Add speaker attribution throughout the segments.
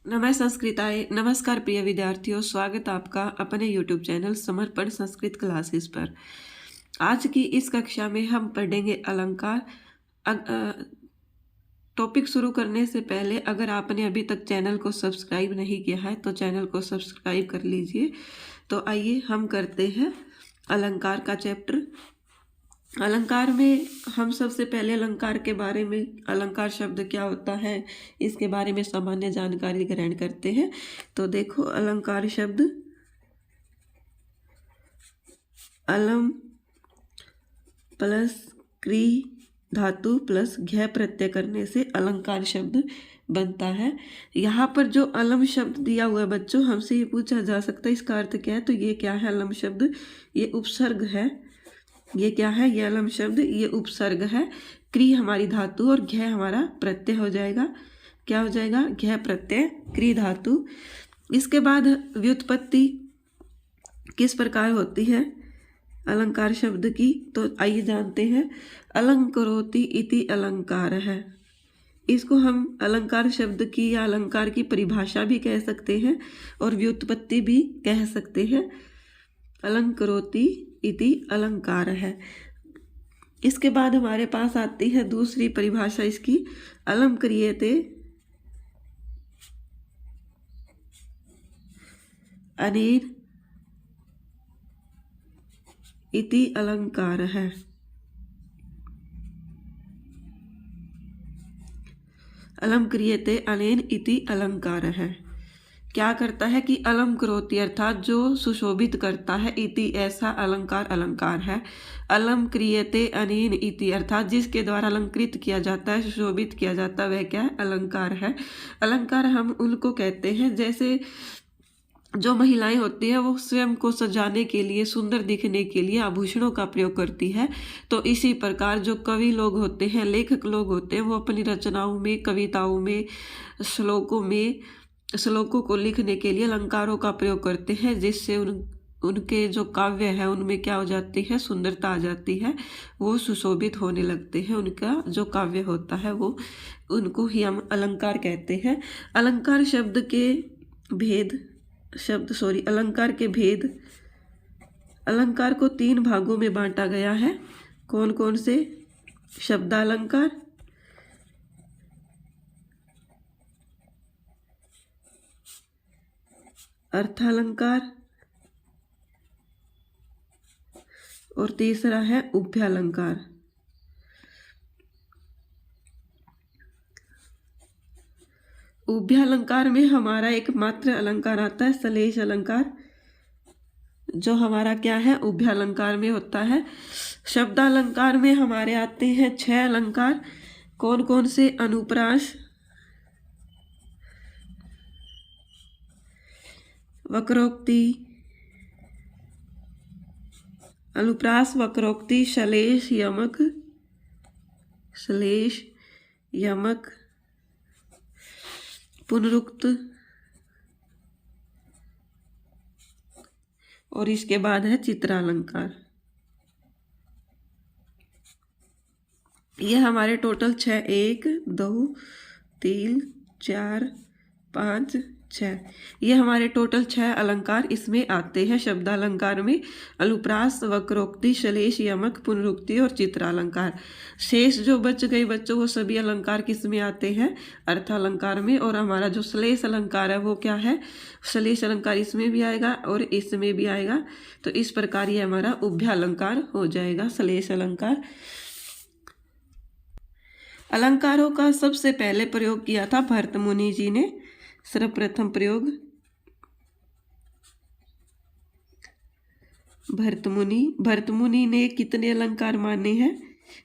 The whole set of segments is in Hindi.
Speaker 1: नमः संस्कृताय। नमस्कार प्रिय विद्यार्थियों, स्वागत आपका अपने YouTube चैनल समर्पण संस्कृत क्लासेस पर। आज की इस कक्षा में हम पढ़ेंगे अलंकार। टॉपिक शुरू करने से पहले अगर आपने अभी तक चैनल को सब्सक्राइब नहीं किया है तो चैनल को सब्सक्राइब कर लीजिए। तो आइए हम करते हैं अलंकार का चैप्टर। अलंकार में हम सबसे पहले अलंकार के बारे में, अलंकार शब्द क्या होता है, इसके बारे में सामान्य जानकारी ग्रहण करते हैं। तो देखो, अलंकार शब्द अलम प्लस क्री धातु प्लस घ प्रत्यय करने से अलंकार शब्द बनता है। यहाँ पर जो अलम शब्द दिया हुआ है बच्चों, हमसे ये पूछा जा सकता है इसका अर्थ क्या है। तो ये क्या है? अलम शब्द ये उपसर्ग है। ये क्या है? ये अलम शब्द ये उपसर्ग है। क्री हमारी धातु और घ हमारा प्रत्यय हो जाएगा। क्या हो जाएगा? घ प्रत्यय क्री धातु। इसके बाद व्युत्पत्ति किस प्रकार होती है अलंकार शब्द की, तो आइए जानते हैं। अलंकरोति इति अलंकार है। इसको हम अलंकार शब्द की या अलंकार की परिभाषा भी कह सकते हैं और व्युत्पत्ति भी कह सकते हैं। अलंकरोति इति अलंकार है। इसके बाद हमारे पास आती है दूसरी परिभाषा इसकी, अलम क्रियते अनेन इति अलंकार है। अलम क्रियते अनेन इति अलंकार है। क्या करता है कि अलम करोति अर्थात जो सुशोभित करता है, इति ऐसा अलंकार अलंकार है। अलम क्रियते अनेन इति अर्थात जिसके द्वारा अलंकृत किया जाता है, सुशोभित किया जाता है, वह क्या है? अलंकार है। अलंकार हम उनको कहते हैं जैसे जो महिलाएं होती हैं वो स्वयं को सजाने के लिए, सुंदर दिखने के लिए आभूषणों का प्रयोग करती है। तो इसी प्रकार जो कवि लोग होते हैं, लेखक लोग होते हैं, वो अपनी रचनाओं में, कविताओं में, श्लोकों को लिखने के लिए अलंकारों का प्रयोग करते हैं, जिससे उनके जो काव्य है उनमें क्या हो जाती है? सुंदरता आ जाती है, वो सुशोभित होने लगते हैं। उनका जो काव्य होता है वो, उनको ही हम अलंकार कहते हैं। अलंकार शब्द के भेद अलंकार के भेद। अलंकार को 3 भागों में बांटा गया है। कौन कौन से? शब्दालंकार, अर्थालंकार और तीसरा है उभयालंकार। उभयालंकार में हमारा एकमात्र अलंकार आता है सलेश अलंकार, जो हमारा क्या है? उभयालंकार में होता है। शब्दालंकार में हमारे आते हैं 6 अलंकार। कौन कौन से? अनुप्रास, वक्रोक्ति, अनुप्रास, वक्रोक्ति, श्लेष, यमक, पुनरुक्त और इसके बाद है चित्रालंकार। ये हमारे टोटल 6, 1 2 3 4 5 6, ये हमारे टोटल 6 अलंकार इसमें आते हैं शब्दालंकार में। अनुप्रास, वक्रोक्ति, श्लेष, यमक, पुनरुक्ति और चित्रालंकार। शेष जो बच गए बच्चों, वो सभी अलंकार किस में आते हैं? अर्थालंकार में। और हमारा जो श्लेष अलंकार है वो क्या है? श्लेष अलंकार इसमें भी आएगा और इसमें भी आएगा। तो इस प्रकार ये हमारा उभयालंकार हो जाएगा, श्लेष अलंकार। अलंकारों का सबसे पहले प्रयोग किया था भरत मुनि जी ने। सर्वप्रथम प्रयोग भरत मुनि ने कितने अलंकार माने हैं?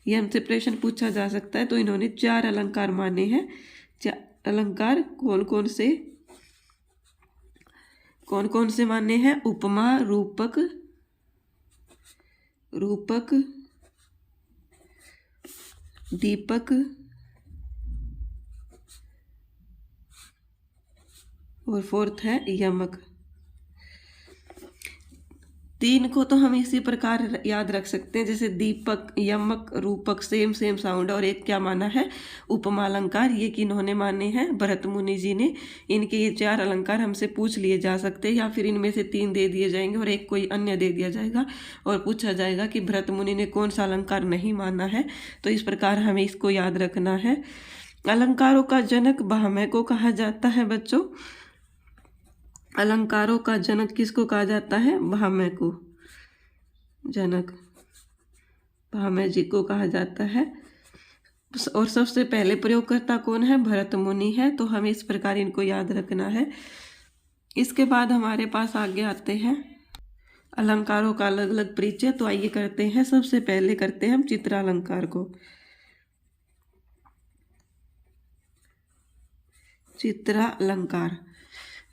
Speaker 1: ये हमसे प्रश्न पूछा जा सकता है। तो इन्होंने 4 अलंकार माने हैं। अलंकार कौन कौन से माने हैं? उपमा, रूपक, दीपक और 4th है यमक। तीन को तो हम इसी प्रकार याद रख सकते हैं, जैसे दीपक, यमक, रूपक, सेम सेम साउंड। और एक क्या माना है, उपमा अलंकार, ये किन्होंने माने हैं, भरत मुनि जी ने। इनके ये 4 अलंकार हमसे पूछ लिए जा सकते हैं, या फिर इनमें से 3 दे दिए जाएंगे और एक कोई अन्य दे दिया जाएगा और पूछा जाएगा कि भरत मुनि ने कौन सा अलंकार नहीं माना है। तो इस प्रकार हमें इसको याद रखना है। अलंकारों का जनक भामह को कहा जाता है बच्चों। अलंकारों का जनक किसको कहा जाता है, भामह को, जनक भामह जी को कहा जाता है। और सबसे पहले प्रयोगकर्ता कौन है, भरत मुनि है। तो हमें इस प्रकार इनको याद रखना है। इसके बाद हमारे पास आगे आते हैं अलंकारों का अलग अलग परिचय। तो आइए करते हैं, सबसे पहले करते हैं हम चित्रालंकार को। चित्रालंकार,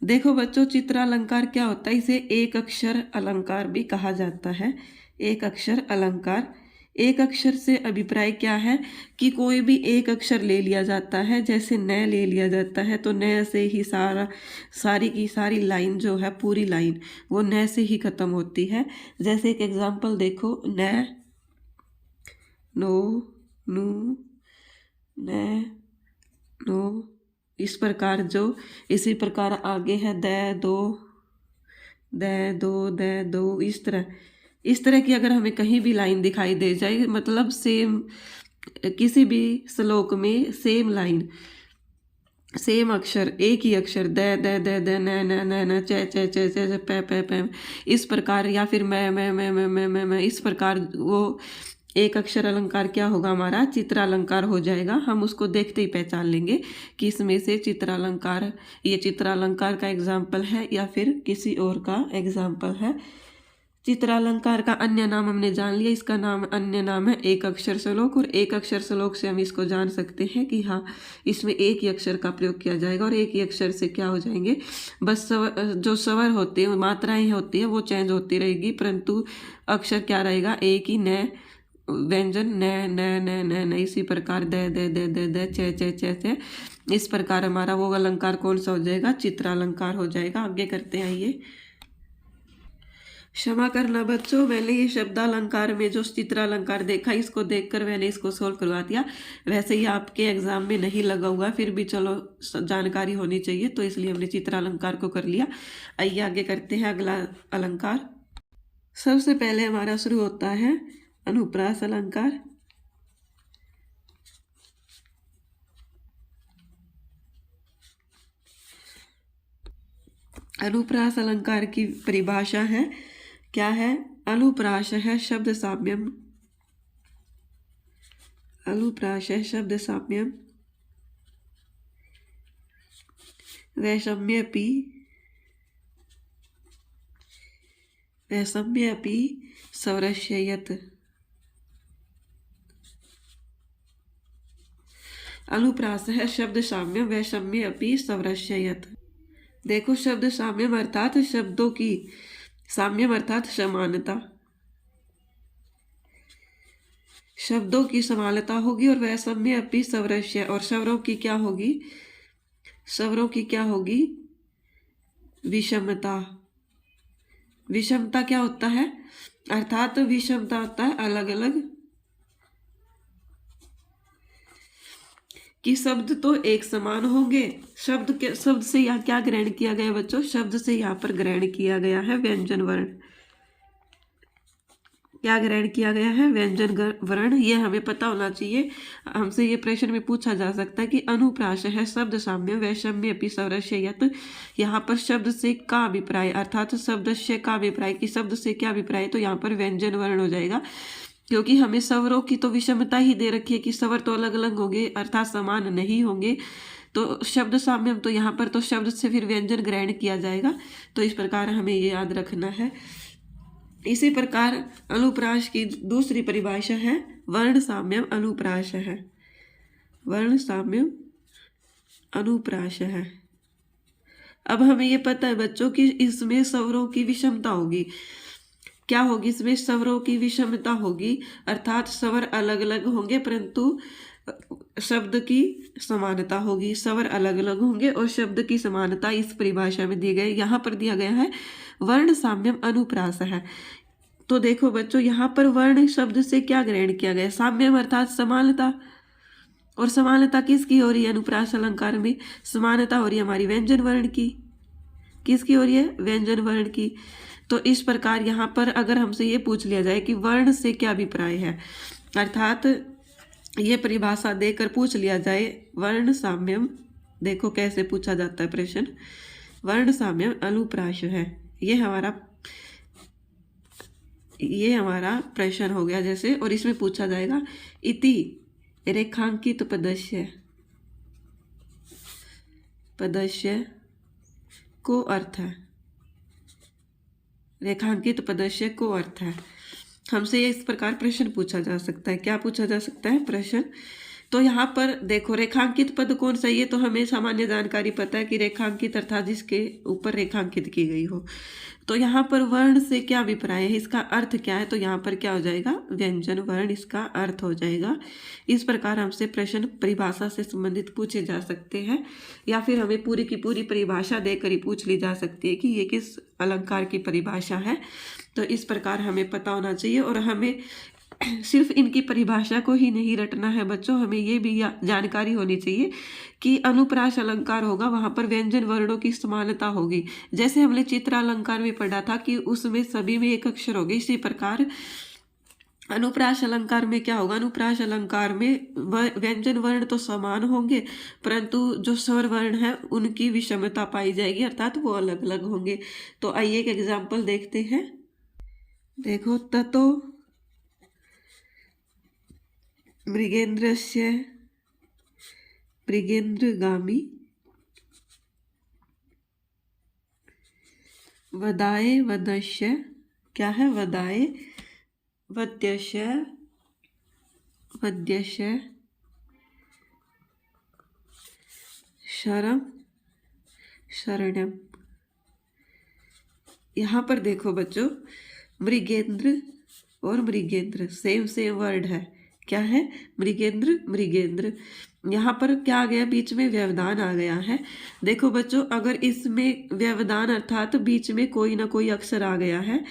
Speaker 1: देखो बच्चों, चित्रालंकार क्या होता है, इसे एक अक्षर अलंकार भी कहा जाता है। एक अक्षर अलंकार, एक अक्षर से अभिप्राय क्या है कि कोई भी एक अक्षर ले लिया जाता है। जैसे न ले लिया जाता है तो न से ही सारी की सारी लाइन जो है, पूरी लाइन वो न से ही खत्म होती है। जैसे एक एग्जांपल देखो, न, नो, नू, न, नो, इस प्रकार जो, इसी प्रकार आगे है द, दो, द, दो, द, दो, इस तरह की अगर हमें कहीं भी लाइन दिखाई दे जाए, मतलब सेम, किसी भी श्लोक में सेम लाइन, सेम अक्षर, एक ही अक्षर, द, द, द, द, न, न, न, न, च, च, च, च, च, प, प, प, इस प्रकार, या फिर मैं, इस प्रकार वो एक अक्षर अलंकार क्या होगा, हमारा चित्रालंकार हो जाएगा। हम उसको देखते ही पहचान लेंगे कि इसमें से चित्रालंकार, ये चित्रालंकार का एग्जाम्पल है या फिर किसी और का एग्जाम्पल है। चित्रालंकार का अन्य नाम हमने जान लिया, इसका नाम, अन्य नाम है एक अक्षर श्लोक। और एक अक्षर श्लोक से हम इसको जान सकते हैं कि हाँ, इसमें एक ही अक्षर का प्रयोग किया जाएगा और एक ही अक्षर से क्या हो जाएंगे, बस जो स्वर होते हैं, मात्राएं होती हैं वो चेंज होती रहेगी, परंतु अक्षर क्या रहेगा, एक ही, न, व्यंजन, न, न, न, न, न, इसी प्रकार the, the, the, the, the, च, च, च, च, इस प्रकार हमारा वो अलंकार कौन सा हो जाएगा, चित्रालंकार हो जाएगा। आगे करते हैं, आइए। क्षमा करना बच्चों, मैंने ये शब्दालंकार में जो चित्रालंकार देखा, इसको देखकर मैंने इसको सोल्व करवा दिया। वैसे ही आपके एग्जाम में नहीं लगा हुआ, फिर भी चलो जानकारी होनी चाहिए, तो इसलिए हमने चित्रालंकार को कर लिया। आइए आगे करते हैं अगला अलंकार। सबसे पहले हमारा शुरू होता है अनुप्रास अलंकार। अनुप्रास अलंकार की परिभाषा है, क्या है, अनुप्रास है शब्द साम्यम, अनुप्रास है शब्द साम्यम, वैषम्यपि, वैषम्यपि सौरस्ययत्। अनुप्रास है शब्द साम्यम, वैषम्य अपि सौरस्ययत्। देखो, शब्द साम्यम अर्थात शब्दों की, साम्यम अर्थात समानता, शब्दों की समानता होगी। और वैषम्य अपि सौरस्य, और स्वरों की क्या होगी, स्वरों की क्या होगी, विषमता। विषमता क्या होता है, अर्थात विषमता होता है अलग अलग, कि शब्द तो एक समान होंगे। शब्द से यहाँ क्या ग्रहण किया गया बच्चों, शब्द से यहाँ पर ग्रहण किया गया है व्यंजन वर्ण। क्या ग्रहण किया गया है, व्यंजन वर्ण। ये हमें पता होना चाहिए, हमसे ये प्रश्न में पूछा जा सकता है कि अनुप्रास है शब्द साम्य, वैषम्य अपि सौरस्ययत्। यहाँ पर शब्द से का अभिप्राय, अर्थात शब्द से का अभिप्राय, कि शब्द से क्या अभिप्राय, तो यहाँ पर व्यंजन वर्ण हो जाएगा, क्योंकि हमें स्वरों की तो विषमता ही दे रखी है कि स्वर तो अलग अलग होंगे, अर्थात समान नहीं होंगे। तो शब्द साम्यम, तो यहाँ पर तो शब्द से फिर व्यंजन ग्रहण किया जाएगा। तो इस प्रकार हमें ये याद रखना है। इसी प्रकार अनुप्रास की दूसरी परिभाषा है वर्ण साम्यम अनुप्रास है, वर्ण साम्यम अनुप्रास है। अब हमें ये पता है बच्चों कि इसमें स्वरों की विषमता होगी। क्या होगी, इसमें स्वरों की विषमता होगी, अर्थात स्वर अलग अलग होंगे परंतु शब्द की समानता होगी। स्वर अलग अलग होंगे और शब्द की समानता इस परिभाषा में दी गई। यहाँ पर दिया गया है वर्ण साम्यम अनुप्रास है। तो देखो बच्चों, यहाँ पर वर्ण शब्द से क्या ग्रहण किया गया? साम्यम अर्थात समानता। और समानता किसकी हो रही है? अनुप्रास अलंकार में समानता हो रही है हमारी व्यंजन वर्ण की। किसकी हो रही है? व्यंजन वर्ण की। तो इस प्रकार यहाँ पर अगर हमसे ये पूछ लिया जाए कि वर्ण से क्या अभिप्राय है, अर्थात ये परिभाषा देकर पूछ लिया जाए वर्ण साम्यम, देखो कैसे पूछा जाता है प्रश्न। वर्ण साम्यम अनुप्रास है, ये हमारा प्रश्न हो गया जैसे। और इसमें पूछा जाएगा इति रेखांकित पदस्य को अर्थ है, रेखांकित पदस्य को अर्थ है। हमसे इस प्रकार प्रश्न पूछा जा सकता है। क्या पूछा जा सकता है? प्रश्न। तो यहाँ पर देखो रेखांकित पद कौन सा? ये तो हमें सामान्य जानकारी पता है कि रेखांकित अर्थात जिसके ऊपर रेखांकित की गई हो। तो यहाँ पर वर्ण से क्या अभिप्राय है, इसका अर्थ क्या है? तो यहाँ पर क्या हो जाएगा? व्यंजन वर्ण इसका अर्थ हो जाएगा। इस प्रकार हमसे प्रश्न परिभाषा से संबंधित पूछे जा सकते हैं, या फिर हमें पूरी की पूरी परिभाषा देकर ही पूछ ली जा सकती है कि ये किस अलंकार की परिभाषा है। तो इस प्रकार हमें पता होना चाहिए। और हमें सिर्फ इनकी परिभाषा को ही नहीं रटना है बच्चों, हमें ये भी जानकारी होनी चाहिए कि अनुप्रास अलंकार होगा वहाँ पर व्यंजन वर्णों की समानता होगी। जैसे हमने चित्र अलंकार में पढ़ा था कि उसमें सभी में एक अक्षर होगी, इसी प्रकार अनुप्रास अलंकार में क्या होगा? अनुप्रास अलंकार में व्यंजन वर्ण तो समान होंगे, परंतु जो स्वर वर्ण है उनकी विषमता पाई जाएगी, अर्थात वो अलग अलग होंगे। तो आइए एक एग्जाम्पल देखते हैं। देखो, ततो मृगेन्द्रस्य मृगेन्द्रगामी वदाए वदस्य, क्या है? वदाए वद्यस्य वद्यस्य शरम शरणम। यहाँ पर देखो बच्चों, मृगेंद्र और मृगेंद्र सेम वर्ड है। क्या है? मृगेंद्र मृगेंद्र। यहाँ पर क्या आ गया? बीच में व्यवधान आ गया है। देखो बच्चों, अगर इसमें व्यवधान अर्थात बीच में कोई ना कोई अक्षर आ गया है,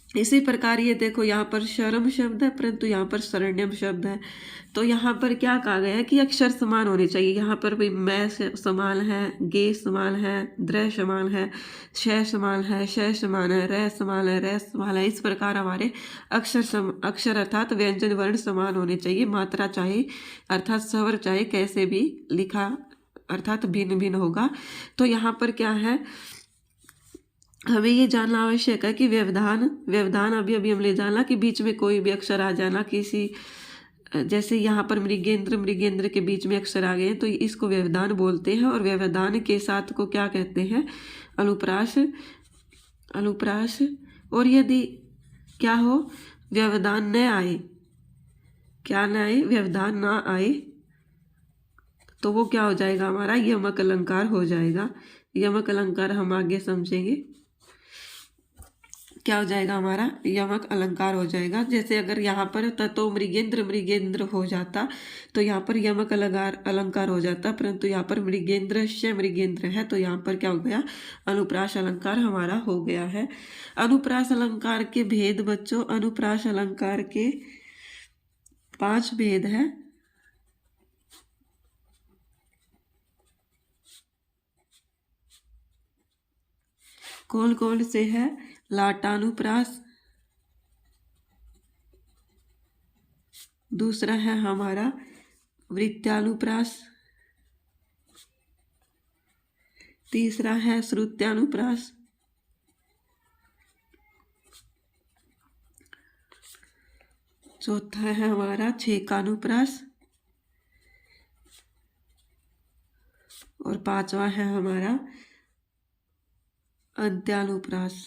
Speaker 1: इसी प्रकार ये देखो यहाँ पर शर्म शब्द है परंतु यहाँ पर शरण्यम शब्द है। तो यहाँ पर क्या कहा गया है कि अक्षर समान होने चाहिए। यहाँ पर भी मैं समान है, गे समान है, द्र समान है, श समान है, श समान है, र समान है, र समान है। इस प्रकार हमारे अक्षर अर्थात व्यंजन वर्ण समान होने चाहिए। मात्रा चाहे अर्थात स्वर चाहे कैसे भी लिखा अर्थात भिन्न भिन्न होगा। तो यहाँ पर क्या है, हमें ये जानना आवश्यक है कि व्यवधान अभी हमने जाना कि बीच में कोई भी अक्षर आ जाना, किसी जैसे यहाँ पर मृगेंद्र के बीच में अक्षर आ गए तो इसको व्यवधान बोलते हैं। और व्यवधान के साथ को क्या कहते हैं? अनुप्रास। और यदि क्या हो? व्यवधान न आए, क्या न आए? व्यवधान ना आए, तो वो क्या हो जाएगा? हमारा यमक अलंकार हो जाएगा। यमक अलंकार हम आगे समझेंगे क्या हो जाएगा, हमारा यमक अलंकार हो जाएगा। जैसे अगर यहाँ पर ततो मृगेंद्र हो जाता तो यहाँ पर यमक अलंकार हो जाता, परंतु यहाँ पर मृगेंद्र है तो यहाँ पर क्या हो गया? अनुप्रास अलंकार हमारा हो गया है। अनुप्रास अलंकार के भेद बच्चों, अनुप्रास अलंकार के 5 भेद है। कौन कौन से है? लाटानुप्रास, दूसरा है हमारा वृत्यानुप्रास, तीसरा है श्रुत्यानुप्रास, चौथा है हमारा छेकानुप्रास, और 5वां है हमारा अंत्यानुप्रास।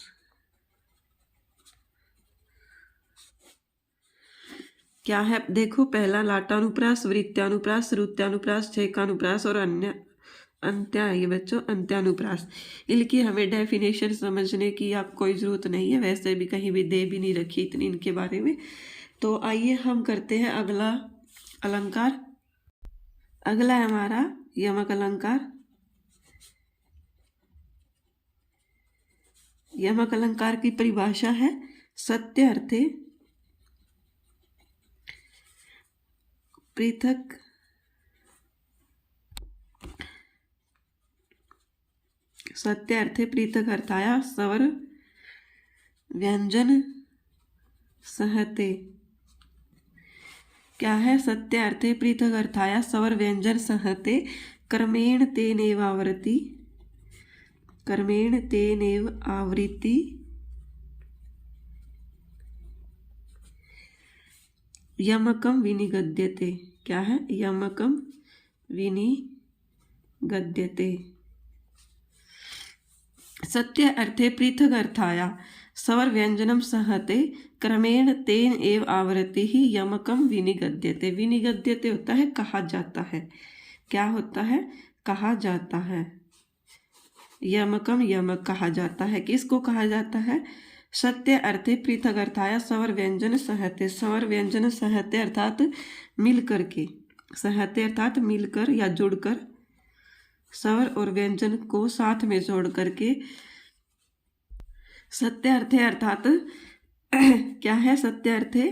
Speaker 1: क्या है? देखो, पहला लाटानुप्रास, वृत्यानुप्रास, श्रुत्यानुप्रास, छेकानुप्रास और अंत्या है ये बच्चों, अंत्यानुप्रास। इनकी हमें डेफिनेशन समझने की आप कोई ज़रूरत नहीं है, वैसे भी कहीं भी दे भी नहीं रखी इतनी इनके बारे में। तो आइए हम करते हैं अगला अलंकार। अगला है हमारा यमक अलंकार। यमक अलंकार की परिभाषा है सत्य अर्थे पृथक सत्य अर्थे पृथक अर्थाया स्वर व्यंजन सहते। क्या है? सत्य अर्थे पृथक अर्थाया स्वर व्यंजन सहते क्रमेण तेनेव आवृत्ति यमकम विनिगद्यते। क्या है? यमकम विनिगद्यते। सत्य अर्थे पृथक अर्थाया स्वर व्यंजनम सहते क्रमेण तेन एव आवृत्ति ही यमकम विनिगद्यते। विनिगद्यते होता है कहा जाता है। क्या होता है? कहा जाता है। यमकम यमक कहा जाता है। किसको कहा जाता है? सत्य अर्थे पृथक अर्थाया स्वर व्यंजन सहते। स्वर व्यंजन सहते अर्थात मिलकर के, सहते अर्थात मिलकर या जुड़कर, स्वर और व्यंजन को साथ में जोड़ करके। सत्य अर्थे अर्थात क्या है? सत्य अर्थे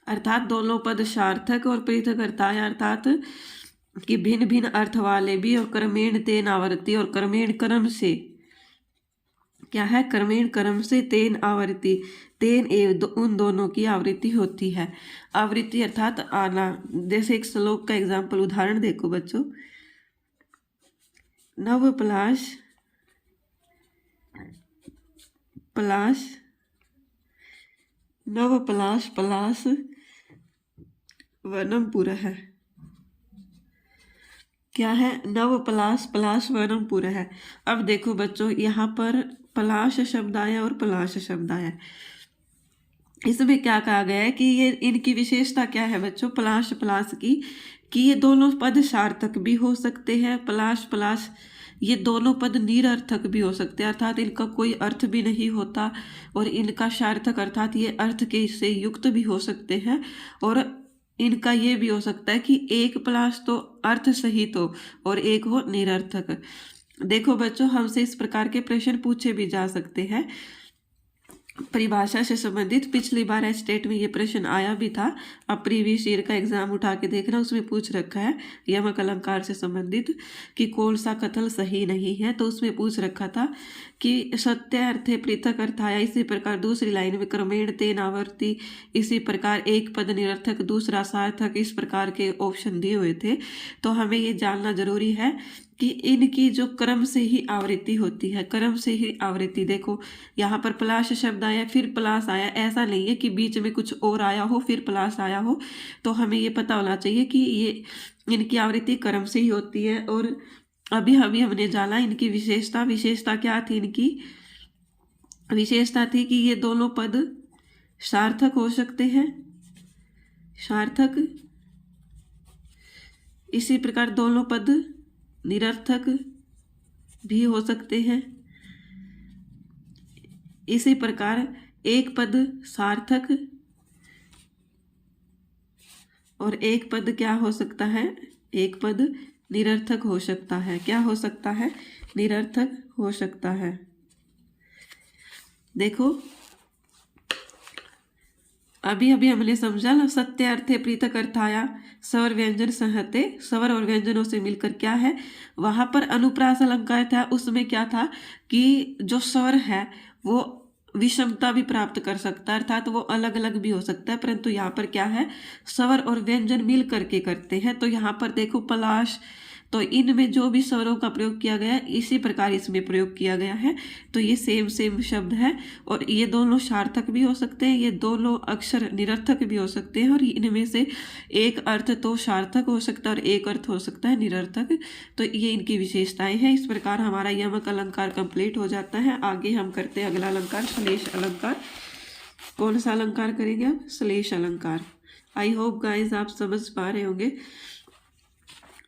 Speaker 1: अर्थात दोनों पद सार्थक और पृथक अर्थाया अर्थात कि भिन्न भिन्न अर्थ वाले भी, और क्रमेण तेन आवृत्ति और क्रमेण क्रम से। क्या है? क्रमेण क्रम से तेन आवृत्ति, तेन एव उन दोनों की आवृत्ति होती है। आवृत्ति अर्थात आना। जैसे एक श्लोक का एग्जाम्पल उदाहरण देखो बच्चों। नव पलाश पलाश वनम पुरः। क्या है? नव पलाश वनम पुरः। अब देखो बच्चों, यहाँ पर पलाश शब्द आया और पलाश शब्द आया। इसमें क्या कहा गया है कि ये इनकी विशेषता क्या है बच्चों? पलाश की कि ये दोनों पद सार्थक भी हो सकते हैं। पलाश ये दोनों पद निरर्थक भी हो सकते हैं, अर्थात इनका कोई अर्थ भी नहीं होता। और इनका सार्थक अर्थात ये अर्थ के से युक्त भी हो सकते हैं। और इनका ये भी हो सकता है कि एक पलाश तो अर्थ सहित हो और एक हो निरर्थक। देखो बच्चों, हमसे इस प्रकार के प्रश्न पूछे भी जा सकते हैं परिभाषा से संबंधित। पिछली बार स्टेट में ये प्रश्न आया भी था। अब प्रीवियस ईयर का एग्जाम उठा के देखना, उसमें पूछ रखा है यमक अलंकार से संबंधित कि कौन सा कथन सही नहीं है। तो उसमें पूछ रखा था कि सत्य अर्थे पृथक अर्थाया, इसी प्रकार दूसरी लाइन में क्रमेण तेन आवर्ती, इसी प्रकार एक पद निरर्थक दूसरा सार्थक, इस प्रकार के ऑप्शन दिए हुए थे। तो हमें ये जानना जरूरी है कि इनकी जो क्रम से ही आवृत्ति होती है, क्रम से ही आवृत्ति। देखो यहाँ पर पलाश शब्द आया फिर पलाश आया, ऐसा नहीं है कि बीच में कुछ और आया हो फिर पलाश आया हो। तो हमें ये पता होना चाहिए कि ये इनकी आवृत्ति क्रम से ही होती है। और अभी हमने जाना इनकी विशेषता क्या थी? इनकी विशेषता थी कि ये दोनों पद सार्थक हो सकते हैं, सार्थक। इसी प्रकार दोनों पद निरर्थक भी हो सकते हैं। इसी प्रकार एक पद सार्थक और एक पद क्या हो सकता है? एक पद निरर्थक हो सकता है। क्या हो सकता है? निरर्थक हो सकता है। देखो अभी हमने समझा ना, सत्य अर्थे पृथक अर्थाया स्वर व्यंजन सहते। स्वर और व्यंजनों से मिलकर क्या है? वहां पर अनुप्रास अलंकार था। उसमें क्या था कि जो स्वर है वो विषमता भी प्राप्त कर सकता है, अर्थात वो अलग अलग भी हो सकता है। परंतु यहाँ पर क्या है? स्वर और व्यंजन मिल करके करते हैं। तो यहाँ पर देखो पलाश, तो इनमें जो भी स्वरों का प्रयोग किया गया है इसी प्रकार इसमें प्रयोग किया गया है। तो ये सेम शब्द है और ये दोनों सार्थक भी हो सकते हैं, ये दोनों अक्षर निरर्थक भी हो सकते हैं। और इनमें से एक अर्थ तो सार्थक हो सकता है और एक अर्थ हो सकता है निरर्थक। तो ये इनकी विशेषताएं हैं। इस प्रकार हमारा यमक अलंकार कंप्लीट हो जाता है। आगे हम करते हैं अगला अलंकार, श्लेष अलंकार। कौन सा अलंकार करेंगे अब? श्लेष अलंकार। आई होप गाइज आप समझ पा रहे होंगे।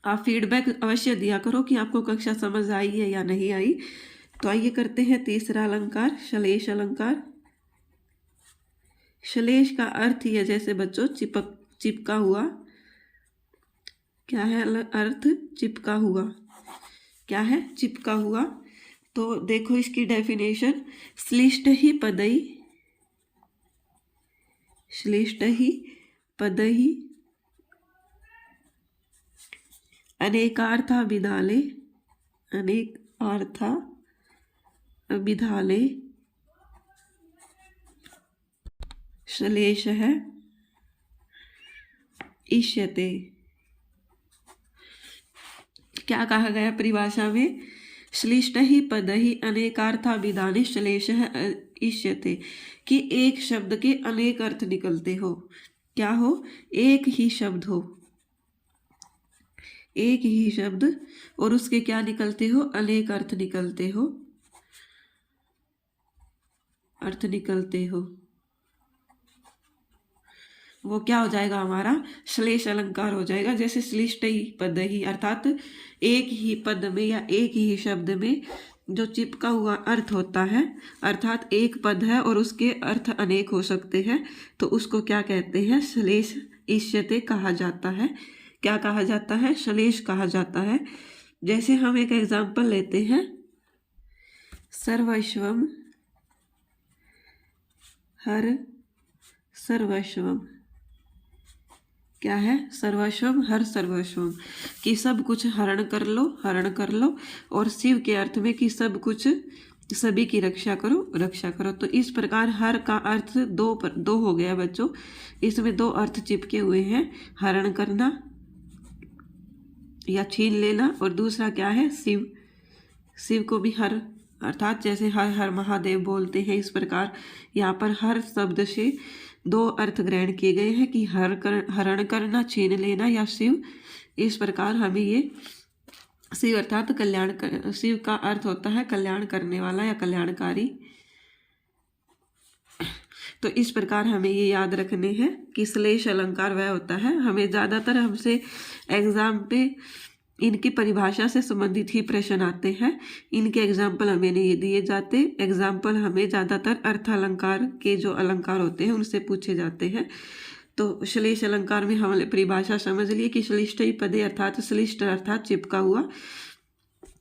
Speaker 1: आप फीडबैक अवश्य दिया करो कि आपको कक्षा समझ आई है या नहीं आई। तो आइए करते हैं तीसरा अलंकार, श्लेष अलंकार। श्लेष का अर्थ ही है जैसे बच्चों चिपका हुआ। क्या है अर्थ? चिपका हुआ। क्या है? चिपका हुआ। तो देखो इसकी डेफिनेशन, श्लिष्ट ही पदई श्लिष्टहि पदहि अनेकार्था विदाले अनेकार्था विधाले श्लेषः इष्यते। क्या कहा गया परिभाषा में? श्लिष्टहि पदहि अनेकार्था विदाने श्लेषः इष्यते, कि एक शब्द के अनेक अर्थ निकलते हो। क्या हो? एक ही शब्द हो, एक ही शब्द और उसके क्या निकलते हो? अनेक अर्थ निकलते हो, अर्थ निकलते हो। वो क्या हो जाएगा? हमारा श्लेष अलंकार हो जाएगा। जैसे श्लिष्टहि पदहि, अर्थात एक ही पद में या एक ही शब्द में जो चिपका हुआ अर्थ होता है, अर्थात एक पद है और उसके अर्थ अनेक हो सकते हैं, तो उसको क्या कहते हैं? श्लेष इष्यते कहा जाता है। क्या कहा जाता है? श्लेष कहा जाता है। जैसे हम एक एग्जाम्पल लेते हैं, सर्वस्वम हर सर्वस्वम। क्या है? सर्वस्वम हर सर्वस्वम, कि सब कुछ हरण कर लो, हरण कर लो, और शिव के अर्थ में कि सब कुछ सभी की रक्षा करो, रक्षा करो। तो इस प्रकार हर का अर्थ दो हो गया बच्चों। इसमें दो अर्थ चिपके हुए हैं, हरण करना या छीन लेना, और दूसरा क्या है? शिव। शिव को भी हर, अर्थात जैसे हर हर महादेव बोलते हैं, इस प्रकार यहाँ पर हर शब्द से दो अर्थ ग्रहण किए गए हैं, कि हरण करना, छीन लेना या शिव। इस प्रकार हमें ये शिव अर्थात कल्याण शिव का अर्थ होता है कल्याण करने वाला या कल्याणकारी। तो इस प्रकार हमें ये याद रखने हैं कि श्लेष अलंकार वह होता है। हमें ज़्यादातर हमसे एग्जाम पे इनकी परिभाषा से संबंधित ही प्रश्न आते हैं। इनके एग्जाम्पल हमें नहीं दिए जाते। एग्जाम्पल हमें ज़्यादातर अर्थ अलंकार के जो अलंकार होते हैं उनसे पूछे जाते हैं। तो श्लेष अलंकार में हमने परिभाषा समझ ली कि श्लिष्टहि पदे अर्थात श्लिष्ट अर्थात चिपका हुआ।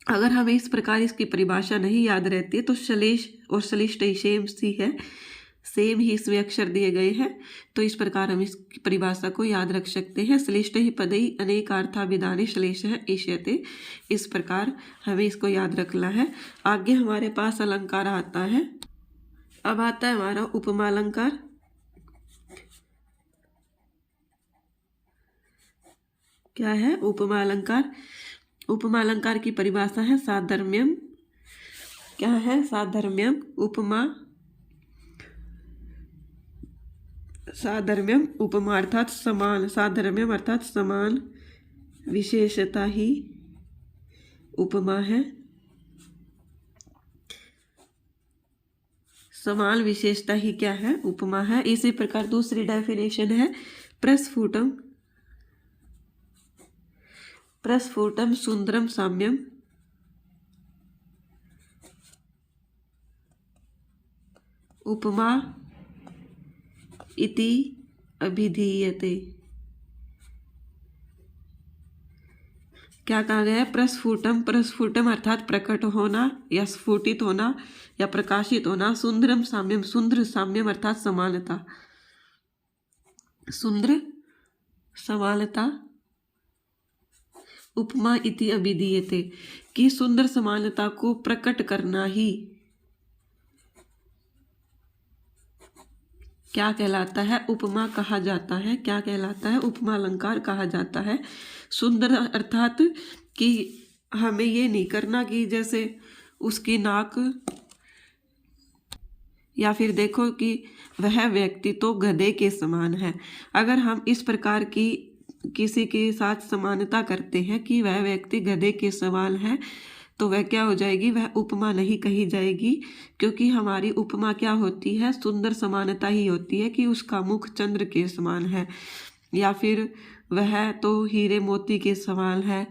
Speaker 1: अगर हमें इस प्रकार इसकी परिभाषा नहीं याद रहती है तो श्लेष और श्लिष्ट सेम सी है, सेम ही इसमें अक्षर दिए गए हैं। तो इस प्रकार हम इस परिभाषा को याद रख सकते हैं। श्लिष्टहि पदहि अनेकार्था विदाने श्लेषः इष्यते। इस प्रकार हमें इसको याद रखना है। आगे हमारे पास अलंकार आता है। अब आता है हमारा उपमा अलंकार। क्या है? उपमा अलंकार। उपमा अलंकार की परिभाषा है साधर्म्यम। क्या है? साधर्म्यम उपमा। साधर्म्यम उपमा अर्थात समान, साधर्म्यम अर्थात समान विशेषता ही उपमा है। समान विशेषता ही क्या है? उपमा है। इसी प्रकार दूसरी डेफिनेशन है प्रस्फुटम। प्रस्फुटम सुंदरम साम्यम। उपमा इति अभिधीयते। क्या कहा गया है? प्रस्फुटम। प्रस्फुटम अर्थात प्रकट होना या स्फुटित होना या प्रकाशित होना। सुंदरम साम्यम। सुंदर साम्यम अर्थात समानता। सुंदर समानता। उपमा इति अभिधीयते, कि सुंदर समानता को प्रकट करना ही क्या कहलाता है? उपमा कहा जाता है। क्या कहलाता है? उपमा अलंकार कहा जाता है। सुंदर अर्थात कि हमें ये नहीं करना कि जैसे उसकी नाक, या फिर देखो कि वह व्यक्ति तो गधे के समान है। अगर हम इस प्रकार की किसी के साथ समानता करते हैं कि वह व्यक्ति गधे के समान है, तो वह क्या हो जाएगी? वह उपमा नहीं कही जाएगी, क्योंकि हमारी उपमा क्या होती है? सुंदर समानता ही होती है कि उसका मुख चंद्र के समान है, या फिर वह तो हीरे मोती के समान है,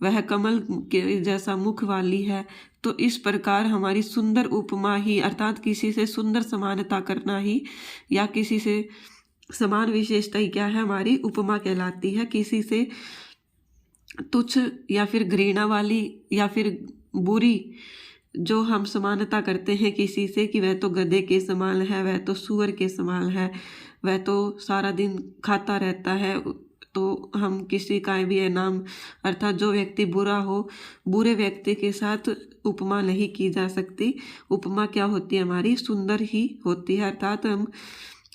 Speaker 1: वह कमल के जैसा मुख वाली है। तो इस प्रकार हमारी सुंदर उपमा ही, अर्थात किसी से सुंदर समानता करना ही या किसी से समान विशेषता ही क्या है? हमारी उपमा कहलाती है। किसी से तुच्छ या फिर घृणा वाली या फिर बुरी जो हम समानता करते हैं किसी से कि वह तो गधे के समान है, वह तो सूअर के समान है, वह तो सारा दिन खाता रहता है, तो हम किसी का भी नाम अर्थात जो व्यक्ति बुरा हो, बुरे व्यक्ति के साथ उपमा नहीं की जा सकती। उपमा क्या होती है, हमारी सुंदर ही होती है, अर्थात हम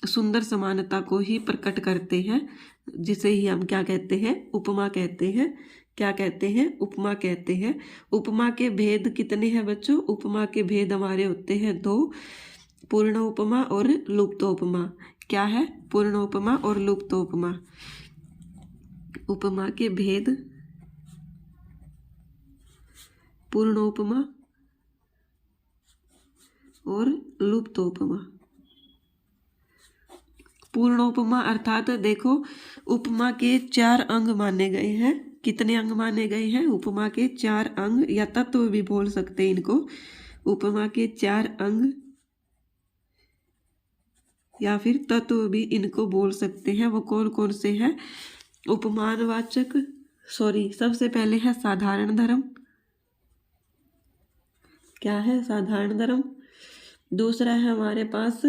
Speaker 1: सुंदर समानता को ही प्रकट करते हैं, जिसे ही हम क्या कहते हैं, उपमा कहते हैं। क्या कहते हैं, उपमा कहते हैं। उपमा के भेद कितने हैं बच्चों? उपमा के भेद हमारे होते हैं दो, पूर्ण उपमा और लुप्त उपमा। क्या है? पूर्ण उपमा और लुप्त उपमा। उपमा के भेद पूर्ण उपमा और लुप्त उपमा। पूर्ण उपमा अर्थात देखो, उपमा के 4 अंग माने गए हैं। कितने अंग माने गए हैं? उपमा के 4 अंग या तत्व भी बोल सकते हैं इनको। उपमा के 4 अंग या फिर तत्व भी इनको बोल सकते हैं। वो कौन कौन से हैं? उपमानवाचक, सबसे पहले है साधारण धर्म। क्या है? साधारण धर्म। दूसरा है हमारे पास,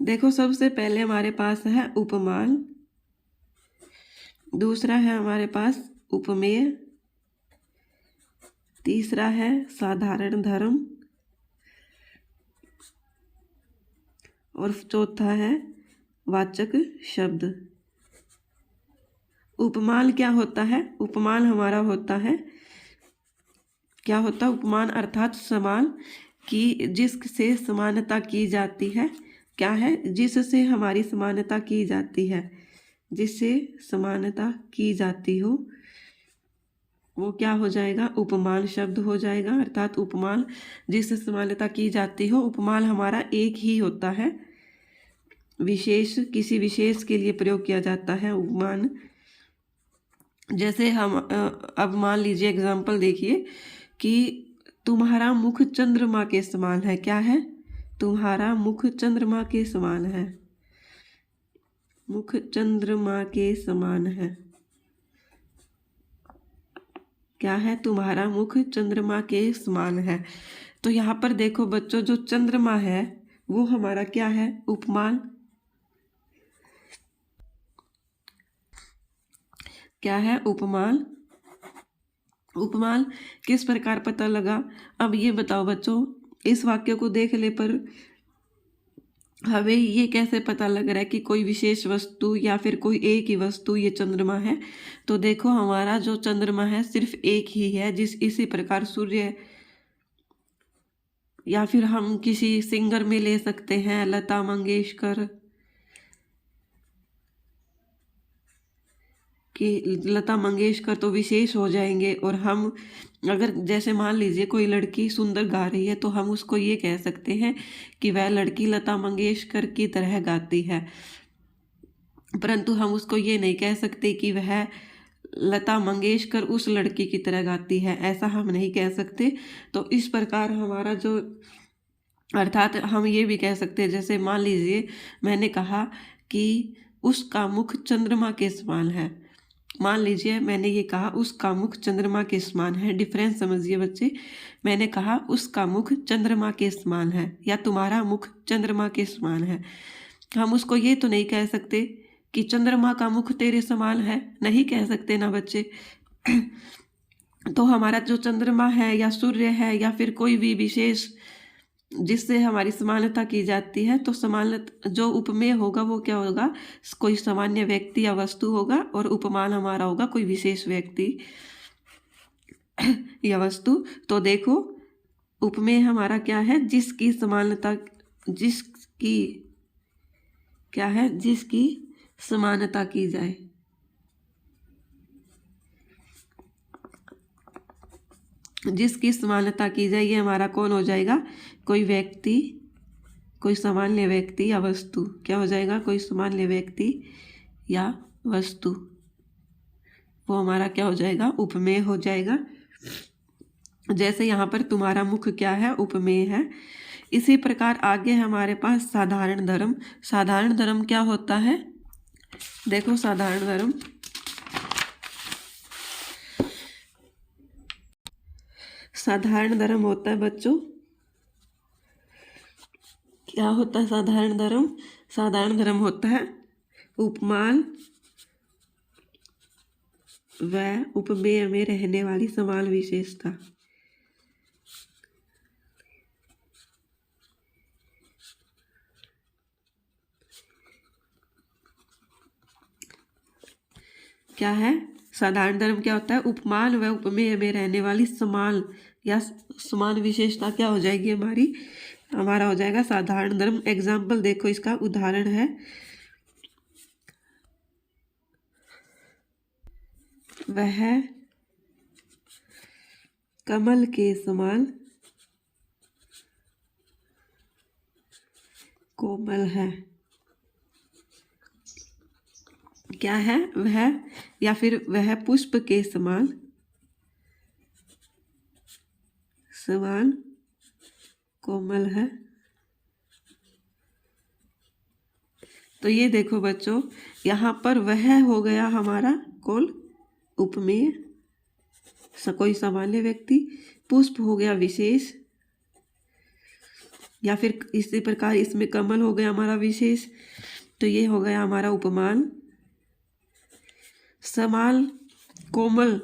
Speaker 1: देखो सबसे पहले हमारे पास है उपमान। दूसरा है हमारे पास उपमेय। तीसरा है साधारण धर्म और चौथा है वाचक शब्द। उपमान क्या होता है? उपमान हमारा होता है, क्या होता है? उपमान अर्थात समान की, जिससे समानता की जाती है। क्या है? जिससे हमारी समानता की जाती है, जिससे समानता की जाती हो, वो क्या हो जाएगा? उपमान शब्द हो जाएगा। अर्थात उपमान जिससे समानता की जाती हो। उपमान हमारा एक ही होता है, विशेष, किसी विशेष के लिए प्रयोग किया जाता है उपमान। जैसे हम अब मान लीजिए एग्जाम्पल देखिए कि तुम्हारा मुख चंद्रमा के समान है। क्या है? तुम्हारा मुख चंद्रमा के समान है। मुख चंद्रमा के समान है। क्या है? तुम्हारा मुख चंद्रमा के समान है। तो यहाँ पर देखो बच्चों, जो चंद्रमा है वो हमारा क्या है? उपमान। क्या है? उपमान। उपमान किस प्रकार पता लगा? अब ये बताओ बच्चों, इस वाक्य को देखने पर हमें ये कैसे पता लग रहा है कि कोई विशेष वस्तु या फिर कोई एक ही वस्तु ये चंद्रमा है? तो देखो, हमारा जो चंद्रमा है सिर्फ एक ही है। इसी प्रकार सूर्य, या फिर हम किसी सिंगर में ले सकते हैं, लता मंगेशकर, कि लता मंगेशकर तो विशेष हो जाएंगे। और हम अगर जैसे मान लीजिए कोई लड़की सुंदर गा रही है, तो हम उसको ये कह सकते हैं कि वह लड़की लता मंगेशकर की तरह गाती है, परंतु हम उसको ये नहीं कह सकते कि वह लता मंगेशकर उस लड़की की तरह गाती है, ऐसा हम नहीं कह सकते। तो इस प्रकार हमारा जो, अर्थात हम ये भी कह सकते हैं, जैसे मान लीजिए मैंने कहा कि उसका मुख चंद्रमा के समान है। मान लीजिए मैंने ये कहा उसका मुख चंद्रमा के समान है। डिफरेंस समझिए बच्चे। मैंने कहा उसका मुख चंद्रमा के समान है या तुम्हारा मुख चंद्रमा के समान है। हम उसको ये तो नहीं कह सकते कि चंद्रमा का मुख तेरे समान है, नहीं कह सकते ना बच्चे। तो हमारा जो चंद्रमा है या सूर्य है या फिर कोई भी विशेष जिससे हमारी समानता की जाती है, तो समानता जो उपमेय होगा वो क्या होगा? कोई सामान्य व्यक्ति या वस्तु होगा, और उपमान हमारा होगा कोई विशेष व्यक्ति या वस्तु। तो देखो, उपमेय हमारा क्या है? जिसकी समानता, जिसकी क्या है? जिसकी समानता की जाए। जिसकी समानता की जाए, ये हमारा कौन हो जाएगा? कोई व्यक्ति, कोई सामान्य व्यक्ति या वस्तु। क्या हो जाएगा? कोई सामान्य व्यक्ति या वस्तु, वो हमारा क्या हो जाएगा? उपमेय हो जाएगा। जैसे यहाँ पर तुम्हारा मुख क्या है? उपमेय है। इसी प्रकार आगे हमारे पास साधारण धर्म। साधारण धर्म क्या होता है? देखो, साधारण धर्म, साधारण धर्म होता है बच्चों, क्या होता है साधारण धर्म? साधारण धर्म होता है उपमान व उपमेय में रहने वाली समान विशेषता। क्या है साधारण धर्म? क्या होता है? उपमान व उपमेय में रहने वाली समान या समान विशेषता क्या हो जाएगी हमारी? हमारा हो जाएगा साधारण धर्म। एग्जाम्पल देखो, इसका उदाहरण है वह कमल के समान कोमल है। क्या है? वह, या फिर वह पुष्प के समान कोमल है। तो ये देखो बच्चों, यहाँ पर वह हो गया हमारा कौन? उपमेय, कोई सामान्य व्यक्ति। पुष्प हो गया विशेष, या फिर इसी प्रकार इसमें कमल हो गया हमारा विशेष। तो ये हो गया हमारा उपमान। समान कोमल,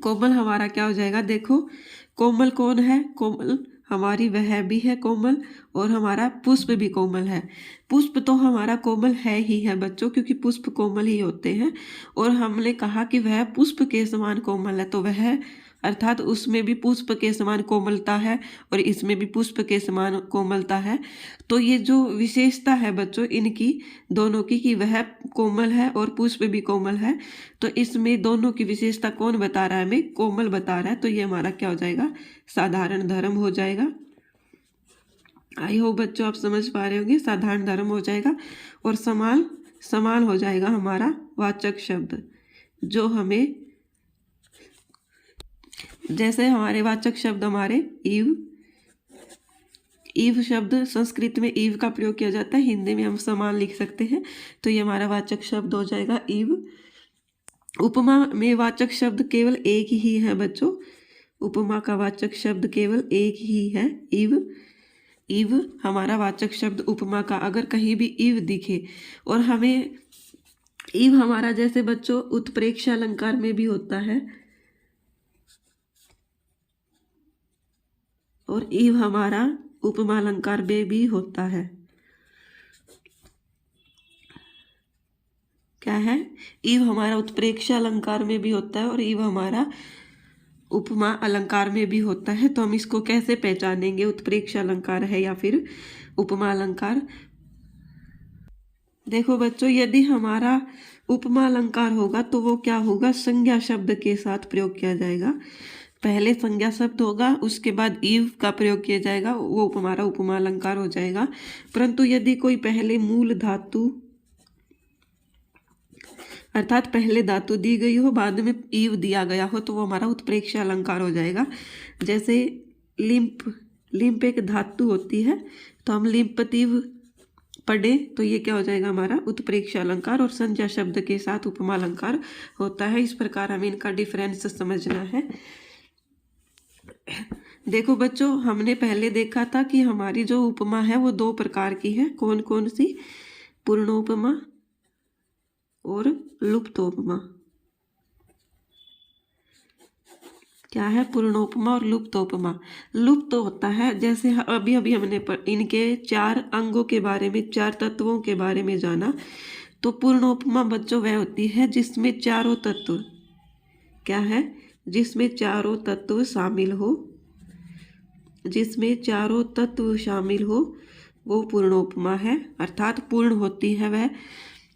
Speaker 1: कोमल हमारा क्या हो जाएगा? देखो कोमल कौन है? कोमल हमारी वह भी है कोमल, और हमारा पुष्प भी कोमल है। पुष्प तो हमारा कोमल है ही है बच्चों, क्योंकि पुष्प कोमल ही होते हैं। और हमने कहा कि वह पुष्प के समान कोमल है, तो वह अर्थात उसमें भी पुष्प के समान कोमलता है और इसमें भी पुष्प के समान कोमलता है। तो ये जो विशेषता है बच्चों इनकी दोनों की, कि वह कोमल है और पुष्प भी कोमल है, तो इसमें दोनों की विशेषता कौन बता रहा है? हमें कोमल बता रहा है। तो ये हमारा क्या हो जाएगा? साधारण धर्म हो जाएगा। आई होप बच्चों आप समझ पा रहे होंगे। साधारण धर्म हो जाएगा। और समान हो जाएगा हमारा वाचक शब्द, जो हमें, जैसे हमारे वाचक शब्द हमारे ईव शब्द संस्कृत में ईव का प्रयोग किया जाता है, हिंदी में हम समान लिख सकते हैं। तो ये हमारा वाचक शब्द हो जाएगा ईव। उपमा में वाचक शब्द केवल एक ही है बच्चों। उपमा का वाचक शब्द केवल एक ही है, ईव हमारा वाचक शब्द उपमा का। अगर कहीं भी ईव दिखे और हमें, ईव हमारा जैसे बच्चों उत्प्रेक्षा अलंकार में भी होता है, और ईव हमारा उपमा अलंकार में भी होता है। क्या है? ईव हमारा उत्प्रेक्षा अलंकार में भी होता है और ईव हमारा उपमा अलंकार में भी होता है। तो हम इसको कैसे पहचानेंगे, उत्प्रेक्षा अलंकार है या फिर उपमा अलंकार? देखो बच्चों, यदि हमारा उपमा अलंकार होगा तो वो क्या होगा? संज्ञा शब्द के साथ प्रयोग किया जाएगा। पहले संज्ञा शब्द होगा, उसके बाद ईव का प्रयोग किया जाएगा, वो हमारा उपमा अलंकार हो जाएगा। परंतु यदि कोई पहले मूल धातु, अर्थात पहले धातु दी गई हो, बाद में ईव दिया गया हो, तो वो हमारा उत्प्रेक्षा अलंकार हो जाएगा। जैसे लिंप एक धातु होती है, तो हम लिंपतीव पढ़े तो ये क्या हो जाएगा? हमारा उत्प्रेक्षा अलंकार। और संज्ञा शब्द के साथ उपमा अलंकार होता है। इस प्रकार हमें इनका डिफरेंस समझना है। देखो बच्चों, हमने पहले देखा था कि हमारी जो उपमा है वो दो प्रकार की है। कौन कौन सी? पूर्णोपमा और लुप्तोपमा। क्या है? पूर्णोपमा और लुप्तोपमा। लुप्त होता है, जैसे अभी अभी हमने इनके 4 अंगों के बारे में, 4 तत्वों के बारे में जाना। तो पूर्णोपमा बच्चों वह होती है जिसमें चारों तत्व, क्या है? जिसमें चारों तत्व शामिल हो, जिसमें चारों तत्व शामिल हो, वो पूर्णोपमा है, अर्थात पूर्ण होती है वह।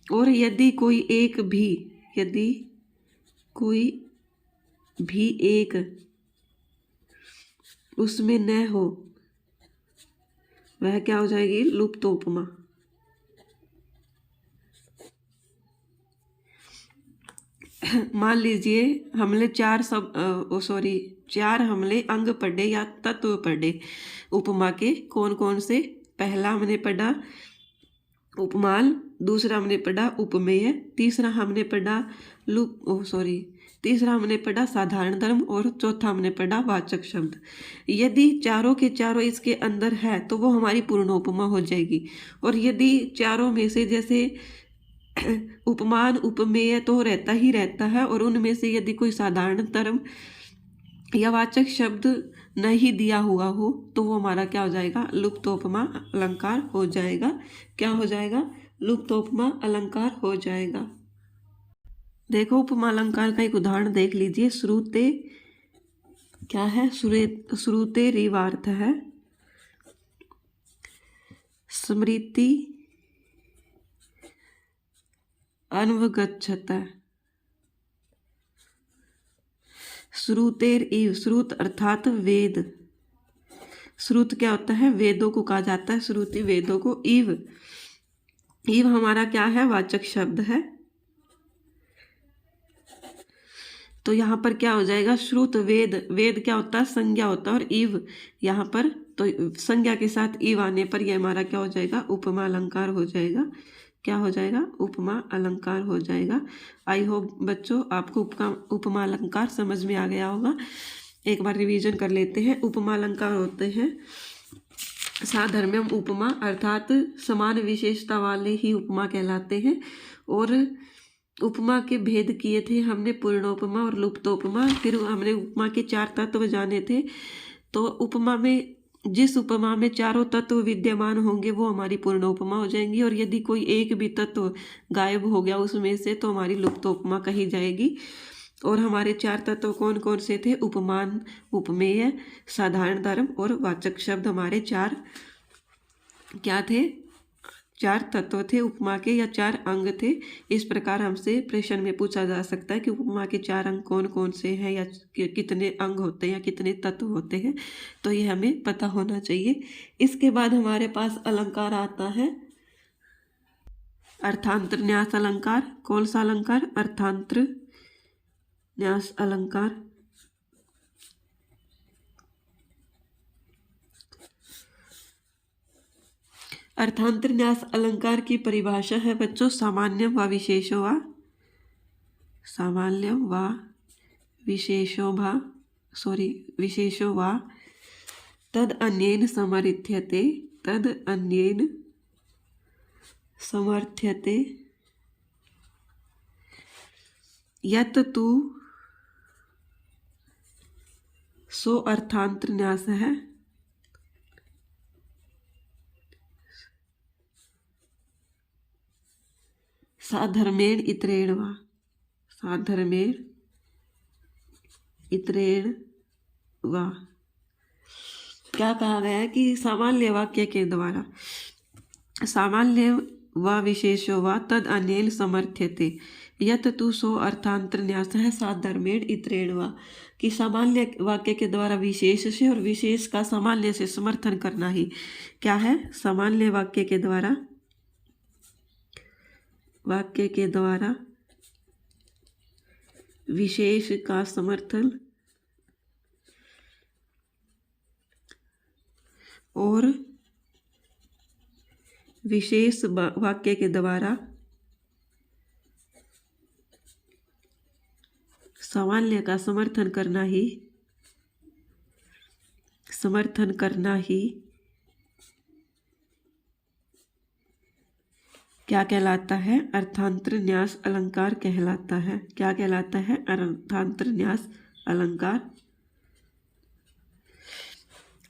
Speaker 1: और यदि कोई एक उसमें न हो, वह क्या हो जाएगी? लुप्तोपमा। मान लीजिए हमने 4 हमने अंग पढ़े या तत्व पढ़े उपमा के। कौन कौन से? पहला हमने पढ़ा उपमान, दूसरा हमने पढ़ा उपमेय, तीसरा हमने पढ़ा तीसरा हमने पढ़ा साधारण धर्म और चौथा हमने पढ़ा वाचक शब्द। यदि चारों के चारों इसके अंदर है तो वो हमारी पूर्णोपमा हो जाएगी। और यदि चारों में से जैसे उपमान उपमेय तो रहता ही रहता है, और उनमें से यदि कोई साधारण धर्म या वाचक शब्द नहीं दिया हुआ हो तो वो हमारा क्या हो जाएगा, लुप्तोपमा अलंकार हो जाएगा। क्या हो जाएगा, लुप्तोपमा अलंकार हो जाएगा। देखो उपमा अलंकार का एक उदाहरण देख लीजिए। श्रुते क्या है, श्रुते रिवार्थ है, स्मृति अनवगच्छत। श्रुतेर इव, श्रुत अर्थात वेद। श्रुत क्या होता है, वेदों को कहा जाता है, श्रुति वेदों को। इव, इव हमारा क्या है, वाचक शब्द है। तो यहाँ पर क्या हो जाएगा, श्रुत वेद, वेद क्या होता है, संज्ञा होता है, और इव यहाँ पर तो संज्ञा के साथ इव आने पर यह हमारा क्या हो जाएगा, उपमा अलंकार हो जाएगा। क्या हो जाएगा, उपमा अलंकार हो जाएगा। आई होप बच्चों आपको उपमा अलंकार समझ में आ गया होगा। एक बार रिवीजन कर लेते हैं। उपमा अलंकार होते हैं साधर्म्यम उपमा, अर्थात समान विशेषता वाले ही उपमा कहलाते हैं। और उपमा के भेद किए थे हमने, पूर्णोपमा और लुप्तोपमा। फिर हमने उपमा के 4 तत्व जाने थे। तो उपमा में, जिस उपमा में चारों तत्व विद्यमान होंगे वो हमारी पूर्णोपमा हो जाएंगी, और यदि कोई एक भी तत्व गायब हो गया उसमें से तो हमारी लुप्तोपमा कही जाएगी। और हमारे 4 तत्व कौन कौन से थे, उपमान, उपमेय, साधारण धर्म और वाचक शब्द हमारे 4 क्या थे, 4 तत्व थे उपमा के, या 4 अंग थे। इस प्रकार हमसे प्रश्न में पूछा जा सकता है कि उपमा के 4 अंग कौन कौन से हैं, या कितने अंग होते हैं, या कितने तत्व होते हैं। तो ये हमें पता होना चाहिए। इसके बाद हमारे पास अलंकार आता है अर्थांतर न्यास अलंकार। कौन सा अलंकार, अर्थांतर न्यास अलंकार। अर्थांतर न्यास अलंकार की परिभाषा है बच्चों, सामान्यम व विशेषो व, सामान्यम व विशेषो व, विशेषो व तद अन्येन समर्थ्यते, तद अन्येन समर्थ्यते, यत तु सो अर्थांतर न्यास है। साधर्मेण इतरेण वा, साधर्मेण इतरेण वा। क्या कहा गया है कि सामान्य वाक्य के द्वारा, सामान्य व विशेषो वा तद अन्येन समर्थ्यते, यत तु सो अर्थांतर न्यास है साधर्मेण इतरेण वा। कि सामान्य वाक्य के द्वारा विशेष से और विशेष का सामान्य से समर्थन करना ही क्या है, सामान्य वाक्य के द्वारा, वाक्य के द्वारा विशेष का समर्थन और विशेष वाक्य के द्वारा सामान्य का समर्थन करना ही, समर्थन करना ही क्या कहलाता है, अर्थांतर न्यास अलंकार कहलाता है। क्या कहलाता है, अर्थांतर न्यास अलंकार।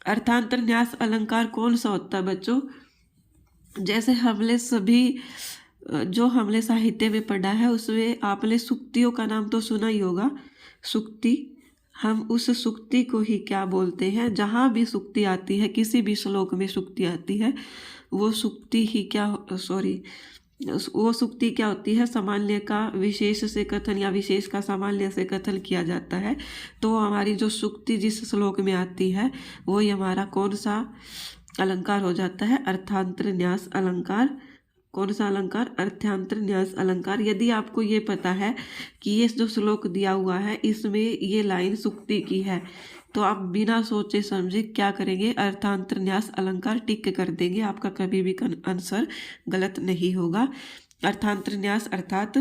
Speaker 1: अर्थांतर न्यास अलंकार कौन सा होता है बच्चों, जैसे हमने सभी जो हमने साहित्य में पढ़ा है उसमें आपने सूक्तियों का नाम तो सुना ही होगा। सूक्ति, हम उस सूक्ति को ही क्या बोलते हैं, जहाँ भी सूक्ति आती है, किसी भी श्लोक में सूक्ति आती है, वो सूक्ति ही क्या, वो सूक्ति क्या होती है, सामान्य का विशेष से कथन या विशेष का सामान्य से कथन किया जाता है। तो हमारी जो सूक्ति जिस श्लोक में आती है वही हमारा कौन सा अलंकार हो जाता है, अर्थांतर न्यास अलंकार। कौन सा अलंकार, अर्थांतर न्यास अलंकार। यदि आपको ये पता है कि ये जो श्लोक दिया हुआ है इसमें ये लाइन सूक्ति की है, तो आप बिना सोचे समझे क्या करेंगे, अर्थांतर न्यास अलंकार टिक कर देंगे, आपका कभी भी आंसर गलत नहीं होगा। अर्थांतर न्यास अर्थात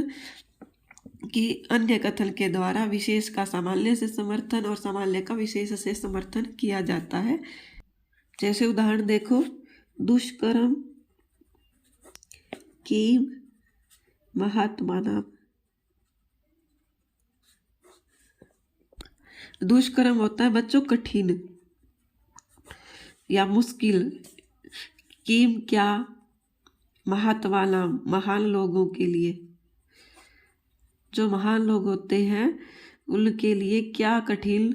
Speaker 1: कि अन्य कथन के द्वारा विशेष का सामान्य से समर्थन और सामान्य का विशेष से समर्थन किया जाता है। जैसे उदाहरण देखो, दुष्कर्म की महात्मा नाम। दुष्कर्म होता है बच्चों कठिन या मुश्किल, कीम क्या, महात्मा नाम महान लोगों के लिए। जो महान लोग होते हैं उनके लिए क्या कठिन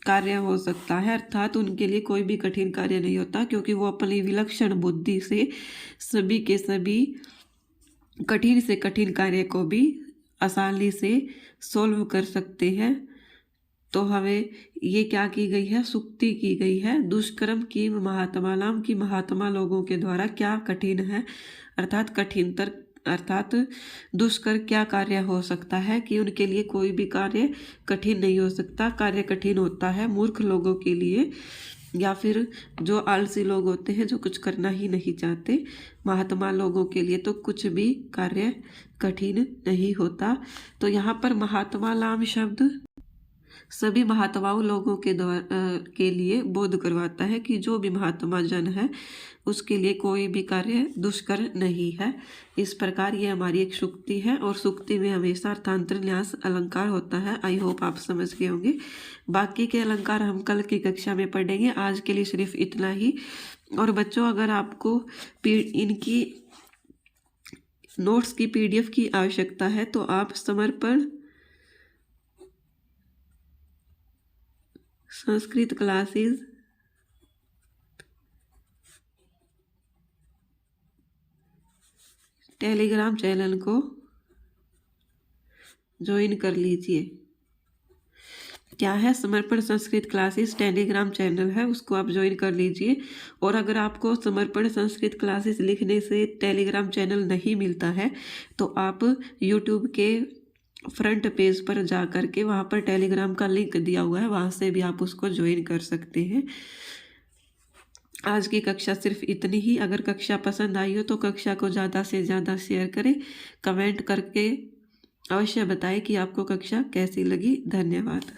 Speaker 1: कार्य हो सकता है, अर्थात उनके लिए कोई भी कठिन कार्य नहीं होता, क्योंकि वो अपनी विलक्षण बुद्धि से सभी के सभी कठिन से कठिन कार्य को भी आसानी से सोल्व कर सकते हैं। तो हमें ये क्या की गई है, सूक्ति की गई है, दुष्कर्म की महात्मा नाम की महात्मा लोगों के द्वारा क्या कठिन है, अर्थात कठिनतर, अर्थात दुष्कर क्या कार्य हो सकता है कि उनके लिए कोई भी कार्य कठिन नहीं हो सकता। कार्य कठिन होता है मूर्ख लोगों के लिए, या फिर जो आलसी लोग होते हैं जो कुछ करना ही नहीं चाहते। महात्मा लोगों के लिए तो कुछ भी कार्य कठिन नहीं होता। तो यहाँ पर महात्मा नाम शब्द सभी महात्माओं लोगों के लिए बोध करवाता है कि जो भी महात्मा जन है उसके लिए कोई भी कार्य दुष्कर नहीं है। इस प्रकार ये हमारी एक सूक्ति है, और सूक्ति में हमेशा अर्थांतर न्यास अलंकार होता है। आई होप आप समझ गए होंगे। बाकी के अलंकार हम कल की कक्षा में पढ़ेंगे। आज के लिए सिर्फ इतना ही। और बच्चों, अगर आपको इनकी नोट्स की PDF की आवश्यकता है तो आप समर्पण संस्कृत क्लासेस टेलीग्राम चैनल को ज्वाइन कर लीजिए। क्या है, समर्पण संस्कृत क्लासेस टेलीग्राम चैनल है, उसको आप ज्वाइन कर लीजिए। और अगर आपको समर्पण संस्कृत क्लासेस लिखने से टेलीग्राम चैनल नहीं मिलता है तो आप यूट्यूब के फ्रंट पेज पर जा कर के वहाँ पर टेलीग्राम का लिंक दिया हुआ है, वहाँ से भी आप उसको ज्वाइन कर सकते हैं। आज की कक्षा सिर्फ इतनी ही। अगर कक्षा पसंद आई हो तो कक्षा को ज़्यादा से ज़्यादा शेयर करें, कमेंट करके अवश्य बताएं कि आपको कक्षा कैसी लगी। धन्यवाद।